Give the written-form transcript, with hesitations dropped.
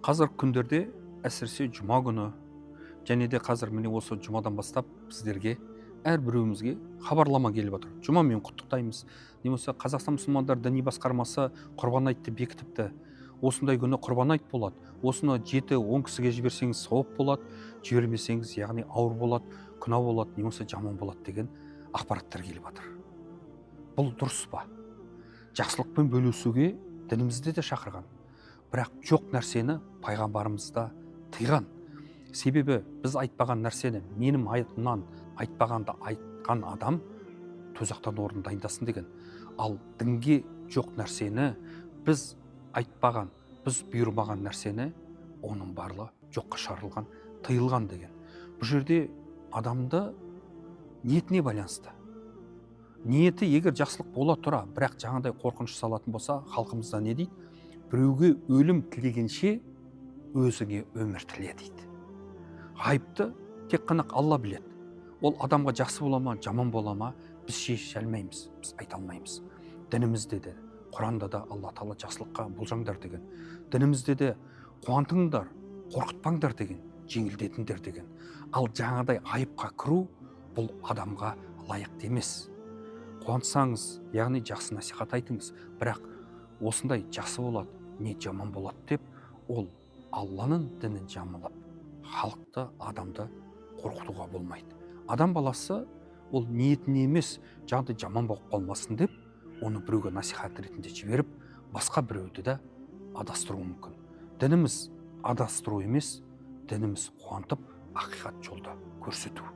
Қазіргі күндерде әсіресе жұма күні және де қазір міне осы жұмадан бастап біздерге әрбіреуімізге хабарлама келіп отыр. Жұмамен құттықтаймыз. Немесе Қазақстан мұсылмандар діни басқармасы құрбан айтты бекітіпті. Осындай күні құрбан айт болады. Осыны 7-10 кісіге жіберсеңіз сауап болады, жібермесеңіз яғни ауыр болады, күнә болады, немесе жаман болады деген ақпараттар келіп отыр. Бұл дұрыс па? Жақсылықпен бөлісуге дінімізде де шақырған. Бірақ жоқ нәрсені пайғамбарымыз да тыйған. Себебі біз айтпаған нәрсені менің айтымнан айтпағанды айтқан адам тозақтан орын дайындасын деген. Ал дінге жоқ нәрсені біз айтпаған, біз бұйырмаған нәрсені оның барлығы жоққа шығарылған, тыйылған деген. Бұл жерде адамды ниетіне байланысты. Ниеті егер жақсылық бола тұра, бірақ жаңағыдай қорқыныш салатын болса, халқымызда не дейді? Біреуге өлім тілегенше өзіңе өмір тіле дейді. Ғайыпты тек қана Алла біледі. Ол адамға жақсы бола ма, жаман бола ма, біз шеше алмаймыз, біз айта алмаймыз. Дінімізде де, Құранда да Алла Тағала жақсылыққа болжаңдар деген. Дінімізде де қуантыңдар, қорқытпаңдар деген, жеңілдетіңдер деген. Ал жаңағыдай ғайыпқа кіру бұл адамға лайықты емес. Қуантсаңыз, яғни жақсы насихат айтыңыз, бірақ осындай жақсы болады, не жаман болады деп, ол Алланың дінін жамылап, халықты, адамды қорқытуға болмайды. Адам баласы ол ниетіне емес, жаңағыдай жаман болып қалмасын деп, оны біреуге насихат ретінде жіберіп, басқа біреуді де адастыруы мүмкін. Дініміз адастыру емес, дініміз қуантып, ақиқат жолда көрсету.